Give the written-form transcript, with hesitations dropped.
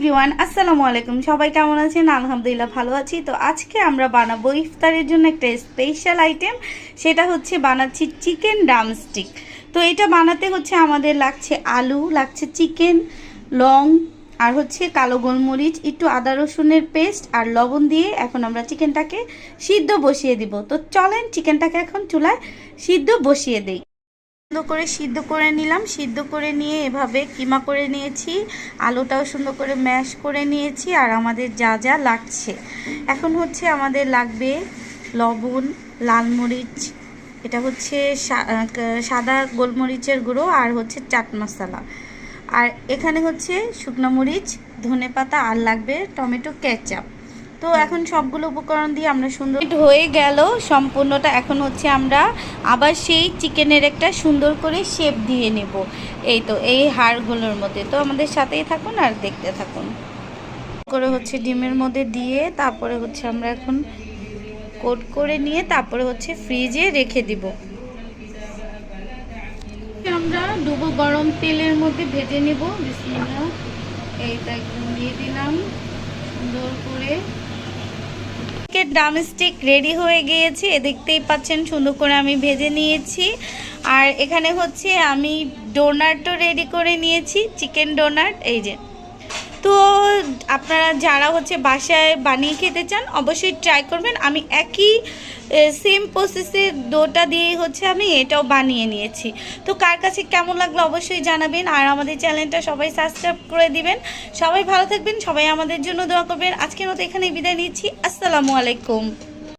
Everyone, আসসালামু আলাইকুম। সবাই কেমন আছেন? আলহামদুলিল্লাহ ভালো আছি। তো আজকে আমরা বানাবো ইফতারের জন্য একটা স্পেশাল আইটেম, সেটা হচ্ছে বানাচ্ছি চিকেন ড্রামস্টিক। তো এটা বানাতে হচ্ছে আমাদের লাগছে আলু, লাগছে চিকেন, লং, আর হচ্ছে কালো গোলমরিচ, একটু আদা রসুনের পেস্ট আর লবণ দিয়ে এখন আমরা চিকেনটাকে সিদ্ধ বসিয়ে দিব। তো চলেন চিকেনটাকে এখন চুলায় সিদ্ধ বসিয়ে দেই। সুন্দর করে সিদ্ধ করে নিলাম। সিদ্ধ করে নিয়ে এভাবে কিমা করে নিয়েছি, আলুটাও সুন্দর করে ম্যাশ করে নিয়েছি। আর আমাদের যা যা লাগছে এখন হচ্ছে আমাদের লাগবে লবণ, লাল মরিচ, এটা হচ্ছে সাদা গোলমরিচের গুঁড়ো, আর হচ্ছে চাট মশলা, আর এখানে হচ্ছে শুকনো মরিচ, ধনেপাতা, আর লাগবে টমেটো কেচাপ। তো এখন সবগুলো উপকরণ দিয়ে আমরা সুন্দর হয়ে গেল সম্পূর্ণটা। এখন হচ্ছে আমরা আবার সেই চিকেনের একটা সুন্দর করে শেপ দিয়ে নেব, এই তো এই হাড়গুলোর মধ্যে। তো আমাদের সাথেই থাকুন আর দেখতে থাকুন। করে হচ্ছে ডিমের মধ্যে দিয়ে তারপরে হচ্ছে আমরা এখন কোট করে নিয়ে তারপরে হচ্ছে ফ্রিজে রেখে দিব। আমরা ডুবো গরম তেলের মধ্যে ভেজে নেব। বিসমিল্লাহ, এইটা একদম দিয়ে দিলাম সুন্দর করে। চিকেন ড্রামস্টিক রেডি হয়ে গিয়েছে, দেখতেই পাচ্ছেন সুন্দর করে আমি ভেজে নিয়েছি। আর এখানে হচ্ছে আমি ডোনাটও রেডি করে নিয়েছি, চিকেন ডোনাট, এই যে। তো আপনারা যারা হচ্ছে বাসায় বানিয়ে খেতে চান অবশ্যই ট্রাই করবেন। আমি একই সেম প্রসেসে ডোটা দিয়েই হচ্ছে আমি এটাও বানিয়ে নিয়েছি। তো কার কাছে কেমন লাগলো অবশ্যই জানাবেন, আর আমাদের চ্যানেলটা সবাই সাবস্ক্রাইব করে দিবেন। সবাই ভালো থাকবেন, সবাই আমাদের জন্য দোয়া করবেন। আজকের মতো এখানেই বিদায় নিচ্ছি। আসসালামু আলাইকুম।